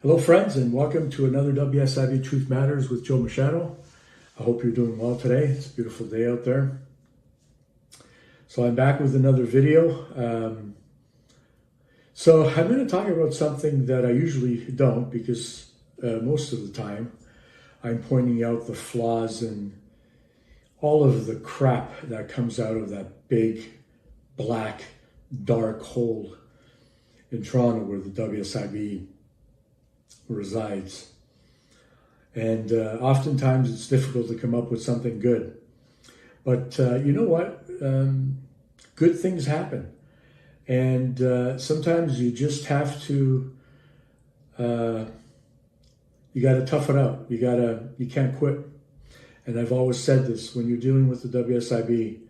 Hello friends, and welcome to another WSIB Truth Matters with Joe Machado. I hope you're doing well today. It's a beautiful day out there. So I'm back with another video. So I'm going to talk about something that I usually don't, because most of the time I'm pointing out the flaws and all of the crap that comes out of that big, black, dark hole in Toronto where the WSIB resides. And oftentimes it's difficult to come up with something good. But you know what? Good things happen. And sometimes you just have to, you got to tough it out. You can't quit. And I've always said this, when you're dealing with the WSIB,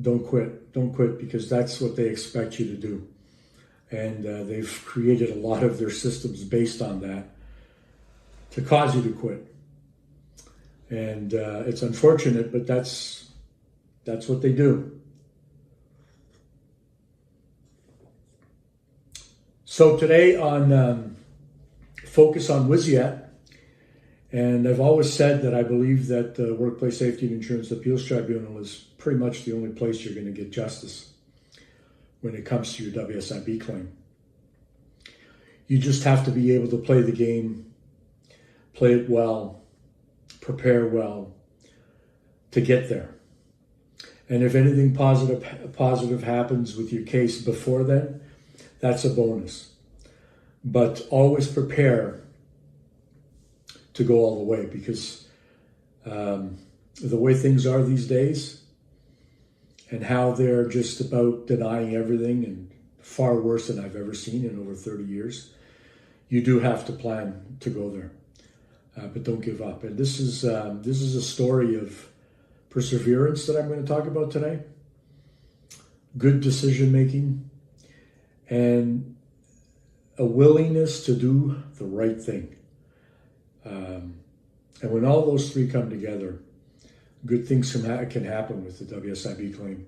don't quit. Don't quit, because that's what they expect you to do. And they've created a lot of their systems based on that to cause you to quit. And it's unfortunate, but that's what they do. So today on Focus on WSIat, and I've always said that I believe that the Workplace Safety and Insurance Appeals Tribunal is pretty much the only place you're going to get justice when it comes to your WSIB claim. You just have to be able to play the game, play it well, prepare well to get there. And if anything positive happens with your case before then, that's a bonus. But always prepare to go all the way, because the way things are these days, and how they're just about denying everything, and far worse than I've ever seen in over 30 years. You do have to plan to go there, but don't give up. And this is a story of perseverance that I'm going to talk about today. Good decision making, and a willingness to do the right thing. And when all those three come together, good things can happen with the WSIB claim.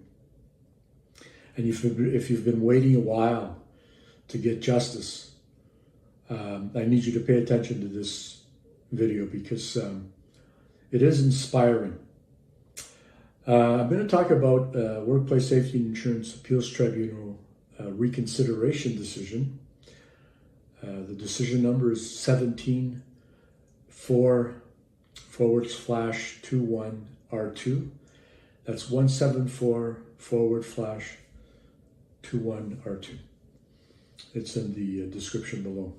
And if you've been waiting a while to get justice, I need you to pay attention to this video, because it is inspiring. I'm going to talk about Workplace Safety and Insurance Appeals Tribunal Reconsideration decision. The decision number is 174/21R2. That's 174/21R2. It's in the description below.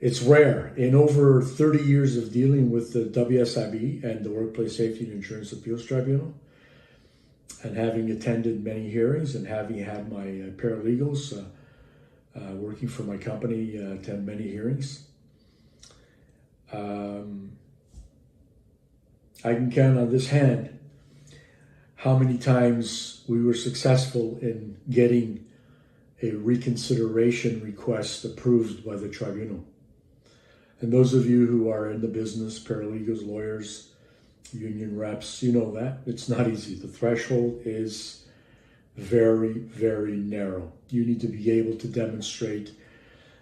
It's rare. In over 30 years of dealing with the WSIB and the Workplace Safety and Insurance Appeals Tribunal, and having attended many hearings, and having had my paralegals working for my company attend many hearings, I can count on this hand how many times we were successful in getting a reconsideration request approved by the tribunal. And those of you who are in the business, paralegals, lawyers, union reps, you know that it's not easy. The threshold is very, very narrow. You need to be able to demonstrate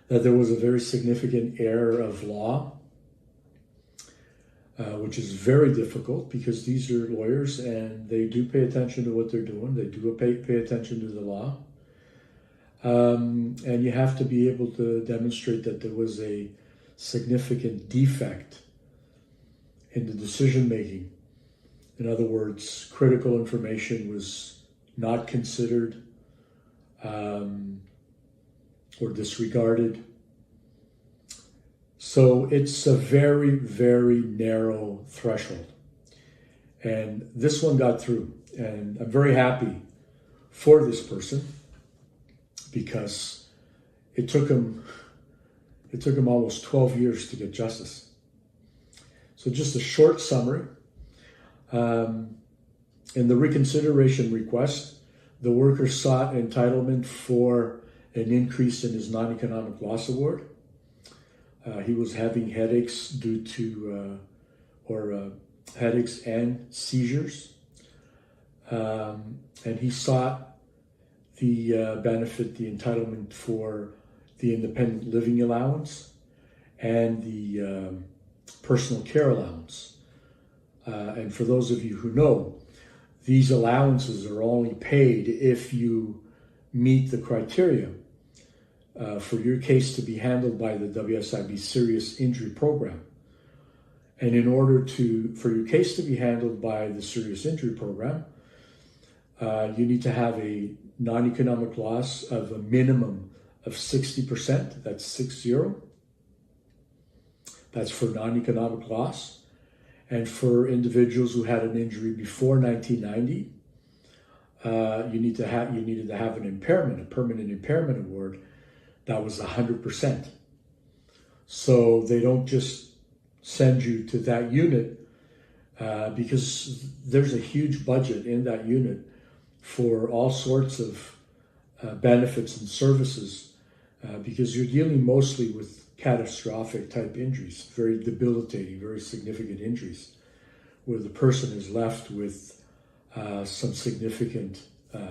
that there was a very significant error of law, which is very difficult, because these are lawyers and they do pay attention to what they're doing. They do pay attention to the law. And you have to be able to demonstrate that there was a significant defect in the decision making. In other words, critical information was not considered or disregarded. So it's a very, very narrow threshold. And this one got through. And I'm very happy for this person, because it took him almost 12 years to get justice. So just a short summary. In the reconsideration request, the worker sought entitlement for an increase in his non-economic loss award. He was having headaches due to, headaches and seizures. And he sought the benefit, the entitlement for the independent living allowance, and the personal care allowance. And for those of you who know, these allowances are only paid if you meet the criteria for your case to be handled by the WSIB Serious Injury Program. And in order for your case to be handled by the Serious Injury Program, you need to have a non-economic loss of a minimum of 60%. That's 60. That's for non-economic loss. And for individuals who had an injury before 1990, you needed to have an impairment, a permanent impairment award that was 100%. So they don't just send you to that unit because there's a huge budget in that unit for all sorts of benefits and services because you're dealing mostly with catastrophic type injuries, very debilitating, very significant injuries, where the person is left with some significant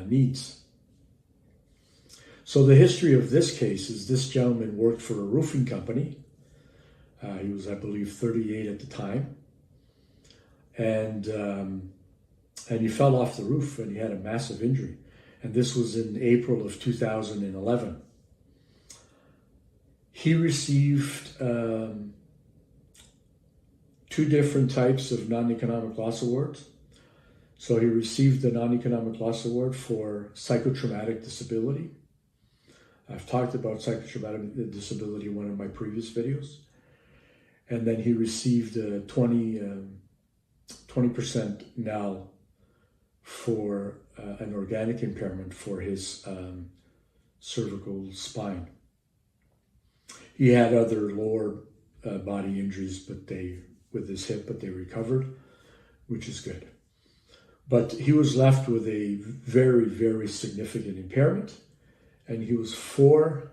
needs. So the history of this case is this gentleman worked for a roofing company. He was, I believe, 38 at the time. And he fell off the roof and he had a massive injury. And this was in April of 2011. He received 2 different types of non-economic loss awards. So he received the non-economic loss award for psychotraumatic disability. I've talked about psychotraumatic disability in one of my previous videos. And then he received a 20% NAL for an organic impairment for his cervical spine. He had other lower body injuries, with his hip, but they recovered, which is good. But he was left with a very, very significant impairment, and he was 4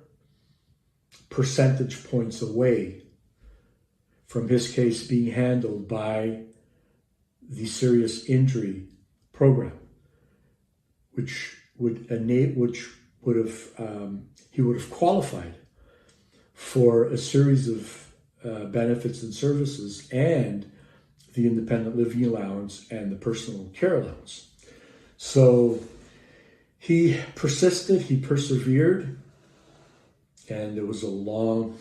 percentage points away from his case being handled by the Serious Injury Program, which would have he would have qualified for a series of benefits and services and the independent living allowance and the personal care allowance. So he persisted, he persevered, and it was a long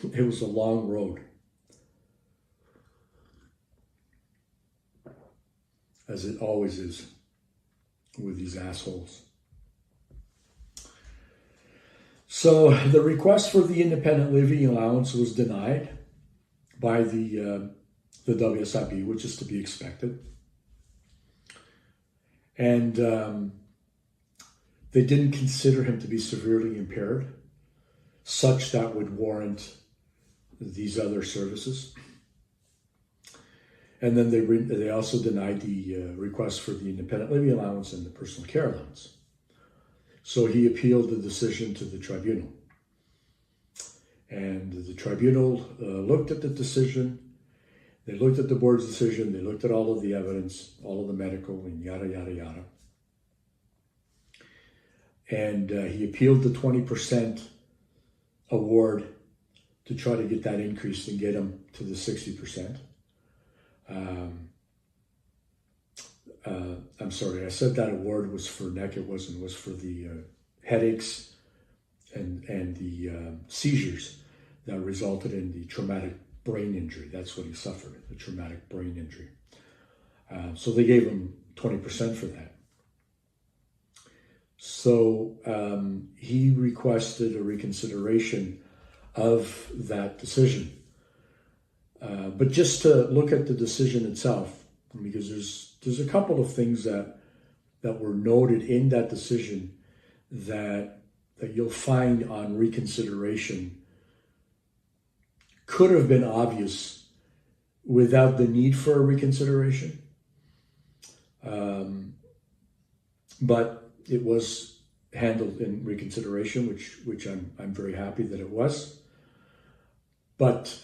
road, as it always is with these assholes. So the request for the independent living allowance was denied by the WSIB, which is to be expected. And they didn't consider him to be severely impaired, such that would warrant these other services. And then they also denied the request for the independent living allowance and the personal care allowance. So he appealed the decision to the tribunal. And the tribunal looked at the decision. They looked at the board's decision. They looked at all of the evidence, all of the medical, and yada, yada, yada. And he appealed the 20% award to try to get that increased and get him to the 60%. I'm sorry, I said that award was for neck, it wasn't, it was for the headaches and the seizures that resulted in the traumatic brain injury. That's what he suffered, the traumatic brain injury. So they gave him 20% for that. So he requested a reconsideration of that decision. But just to look at the decision itself, because there's a couple of things that were noted in that decision that you'll find on reconsideration could have been obvious without the need for a reconsideration. But it was handled in reconsideration, which I'm very happy that it was. But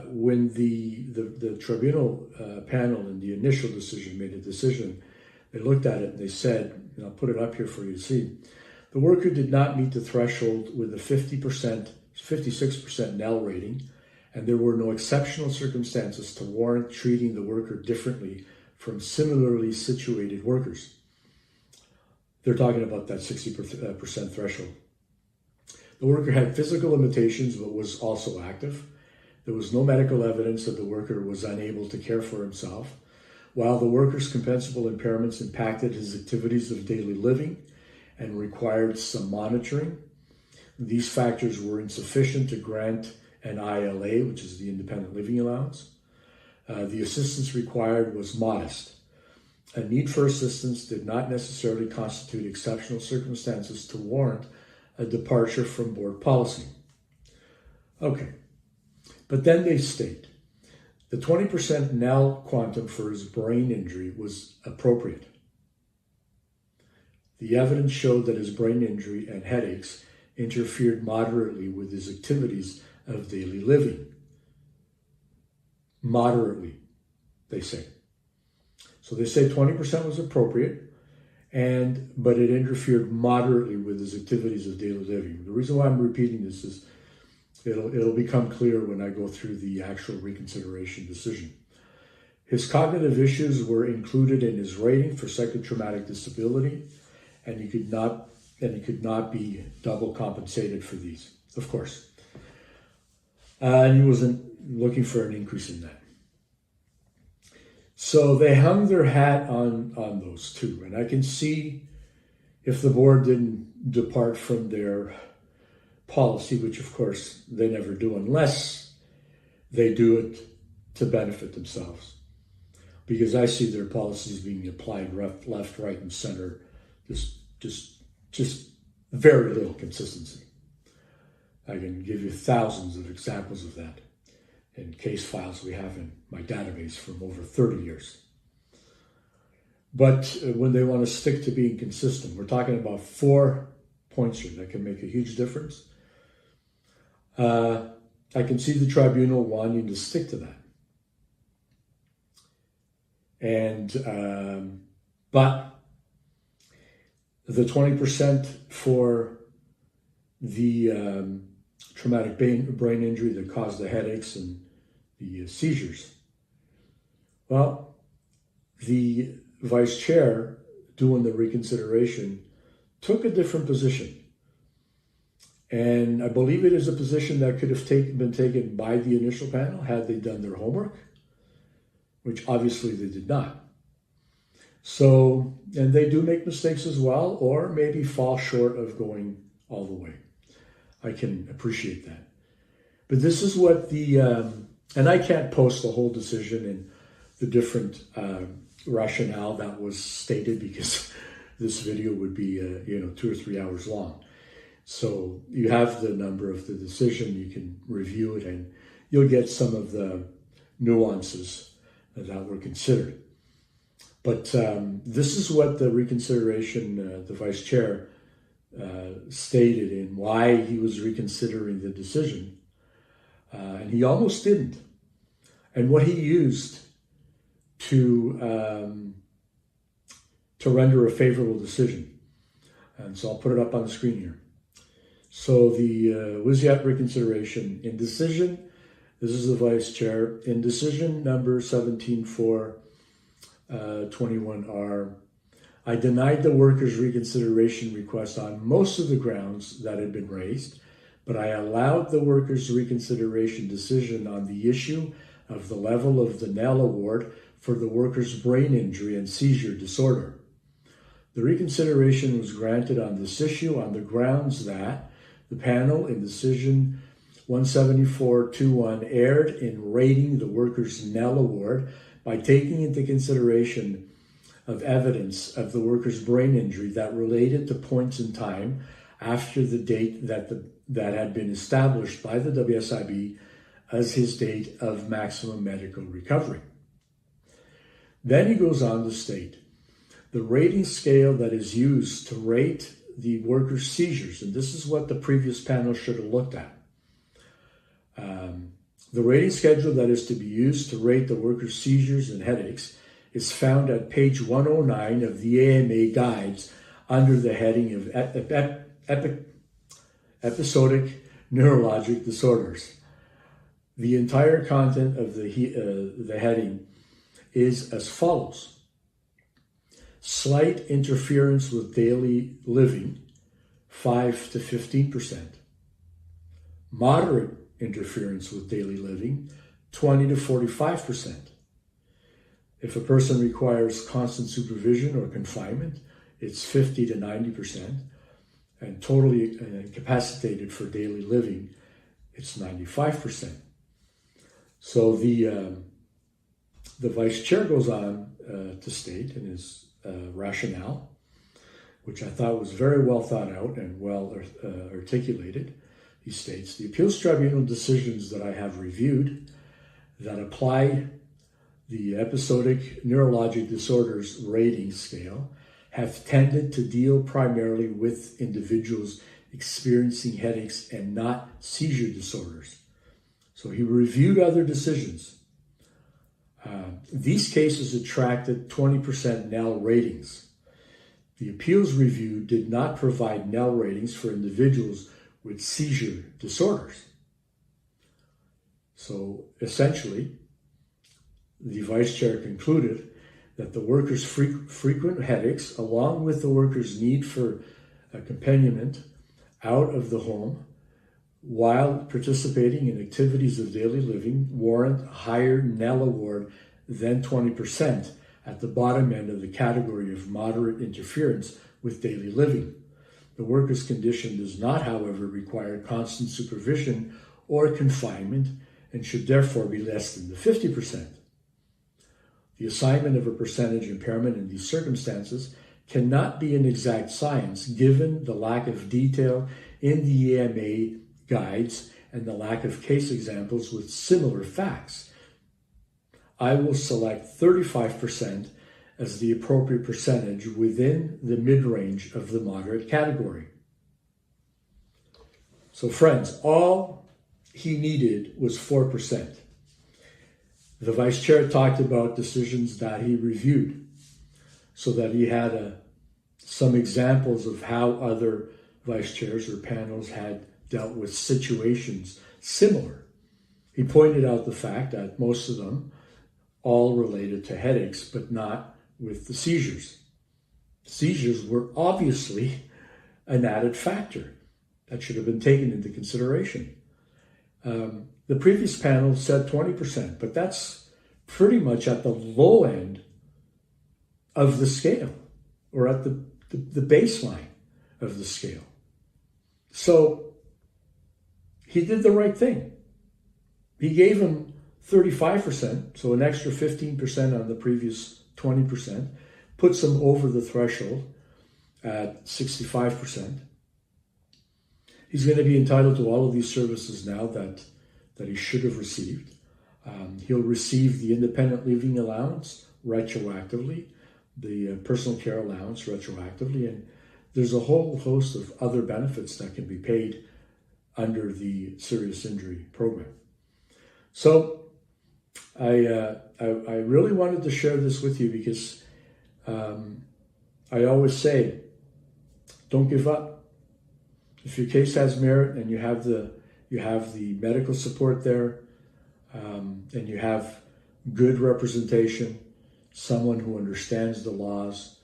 when the tribunal panel in the initial decision made a decision, they looked at it and they said, and I'll put it up here for you to see, the worker did not meet the threshold with a 50% 56% Nell rating, and there were no exceptional circumstances to warrant treating the worker differently from similarly situated workers. They're talking about that 60% threshold. The worker had physical limitations but was also active. There was no medical evidence that the worker was unable to care for himself. While the worker's compensable impairments impacted his activities of daily living and required some monitoring, these factors were insufficient to grant an ILA, which is the independent living allowance. The assistance required was modest. A need for assistance did not necessarily constitute exceptional circumstances to warrant a departure from board policy. Okay, but then they state the 20% Nell quantum for his brain injury was appropriate. The evidence showed that his brain injury and headaches interfered moderately with his activities of daily living. Moderately, they say. So they say 20% was appropriate, but it interfered moderately with his activities of daily living. The reason why I'm repeating this is it'll become clear when I go through the actual reconsideration decision. His cognitive issues were included in his rating for psychotraumatic disability, and he could not be double compensated for these, of course. And he wasn't looking for an increase in that. So they hung their hat on those two. And I can see if the board didn't depart from their policy, which of course they never do unless they do it to benefit themselves. Because I see their policies being applied left, right, and center. Just very little consistency. I can give you thousands of examples of that in case files we have in my database from over 30 years. But when they want to stick to being consistent, we're talking about 4 points here that can make a huge difference. I can see the tribunal wanting to stick to that. But the 20% for the traumatic brain injury that caused the headaches and the seizures. Well, the vice chair doing the reconsideration took a different position. And I believe it is a position that could have been taken by the initial panel had they done their homework, which obviously they did not. So, and they do make mistakes as well, or maybe fall short of going all the way. I can appreciate that. But this is what and I can't post the whole decision and the different rationale that was stated because this video would be 2 or 3 hours long. So you have the number of the decision, you can review it, and you'll get some of the nuances that were considered. But this is what the reconsideration, the vice chair stated in why he was reconsidering the decision. And he almost didn't. And what he used to render a favorable decision. And so I'll put it up on the screen here. So the WSIat reconsideration in decision, this is the vice chair, in decision number 17-4-21R, I denied the workers' reconsideration request on most of the grounds that had been raised, but I allowed the workers' reconsideration decision on the issue of the level of the Nell award for the worker's brain injury and seizure disorder. The reconsideration was granted on this issue on the grounds that the panel in decision 174-21 erred in rating the worker's Nell award by taking into consideration of evidence of the worker's brain injury that related to points in time after the date that had been established by the WSIB as his date of maximum medical recovery. Then he goes on to state, the rating scale that is used to rate the worker's seizures, and this is what the previous panel should have looked at. The rating schedule that is to be used to rate the worker's seizures and headaches is found at page 109 of the AMA guides under the heading of episodic neurologic disorders. The entire content of the heading is as follows. Slight interference with daily living, 5 to 15%. Moderate interference with daily living, 20 to 45%. If a person requires constant supervision or confinement, it's 50 to 90%. And totally incapacitated for daily living, it's 95%. So the vice chair goes on to state in his rationale, which I thought was very well thought out and well articulated. He states, the appeals tribunal decisions that I have reviewed that apply the episodic neurologic disorders rating scale have tended to deal primarily with individuals experiencing headaches and not seizure disorders. So he reviewed other decisions. These cases attracted 20% NEL ratings. The appeals review did not provide NEL ratings for individuals with seizure disorders. So essentially, the vice chair concluded that the worker's frequent headaches, along with the worker's need for accompaniment out of the home while participating in activities of daily living, warrant a higher NEL award than 20% at the bottom end of the category of moderate interference with daily living. The worker's condition does not, however, require constant supervision or confinement and should therefore be less than the 50%. The assignment of a percentage impairment in these circumstances cannot be an exact science given the lack of detail in the EMA guides and the lack of case examples with similar facts. I will select 35% as the appropriate percentage within the mid-range of the moderate category. So friends, all he needed was 4%. The vice chair talked about decisions that he reviewed so that he had some examples of how other vice chairs or panels had dealt with situations similar. He pointed out the fact that most of them all related to headaches, but not with the seizures. Seizures were obviously an added factor that should have been taken into consideration. The previous panel said 20%, but that's pretty much at the low end of the scale, or at the baseline of the scale. So he did the right thing. He gave him 35%, so an extra 15% on the previous 20%, puts him over the threshold at 65%. He's going to be entitled to all of these services now that he should have received. He'll receive the independent living allowance retroactively, the personal care allowance retroactively, and there's a whole host of other benefits that can be paid under the serious injury program. So I really wanted to share this with you because I always say, don't give up. If your case has merit and you have the medical support there, and you have good representation, someone who understands the laws,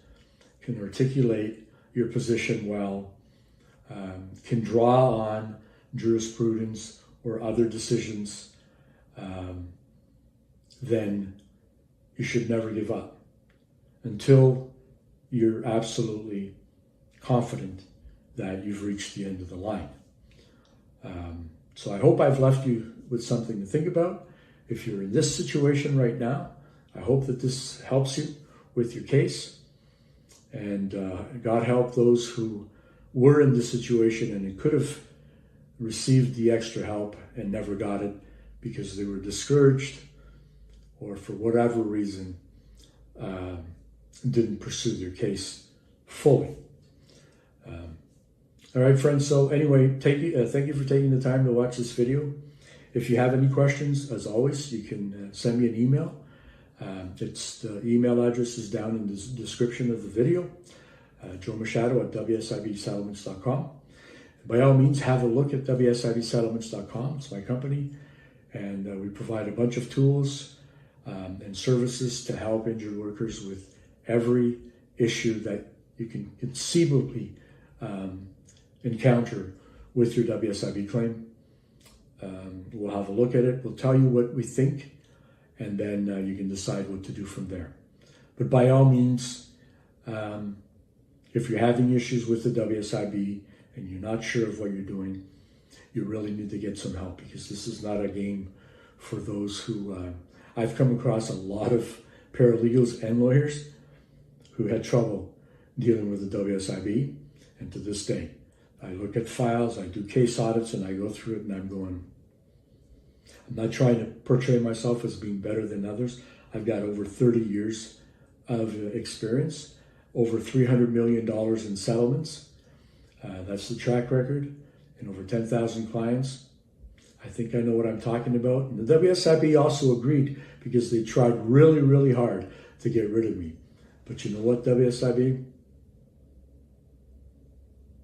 can articulate your position well, can draw on jurisprudence or other decisions, then you should never give up until you're absolutely confident that you've reached the end of the line. So I hope I've left you with something to think about. If you're in this situation right now, I hope that this helps you with your case. And God help those who were in this situation and could have received the extra help and never got it because they were discouraged or for whatever reason didn't pursue their case fully. All right, friends. So anyway, thank you for taking the time to watch this video. If you have any questions, as always, you can send me an email. The email address is down in the description of the video. Joe Machado at wsibsettlements.com. By all means, have a look at wsibsettlements.com. It's my company, and we provide a bunch of tools and services to help injured workers with every issue that you can conceivably encounter with your WSIB claim. We'll have a look at it. We'll tell you what we think, and then you can decide what to do from there. But by all means, if you're having issues with the WSIB and you're not sure of what you're doing, you really need to get some help, because this is not a game for those who... I've come across a lot of paralegals and lawyers who had trouble dealing with the WSIB, and to this day, I look at files, I do case audits, and I go through it, and I'm going, I'm not trying to portray myself as being better than others. I've got over 30 years of experience, over $300 million in settlements. That's the track record, and over 10,000 clients. I think I know what I'm talking about. And the WSIB also agreed, because they tried really, really hard to get rid of me. But you know what, WSIB?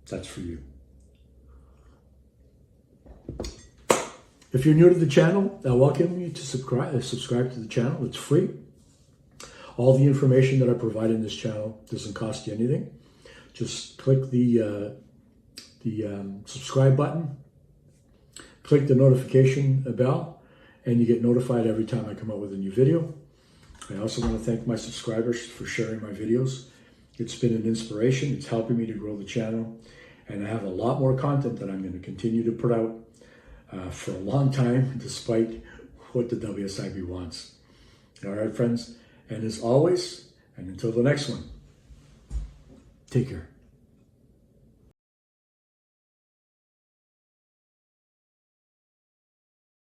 That's for you. If you're new to the channel, I welcome you to subscribe to the channel. It's free. All the information that I provide in this channel doesn't cost you anything. Just click the subscribe button, click the notification bell, and you get notified every time I come out with a new video. I also want to thank my subscribers for sharing my videos. It's been an inspiration. It's helping me to grow the channel, and I have a lot more content that I'm going to continue to put out for a long time, despite what the WSIB wants. All right, friends, and as always, and until the next one, take care.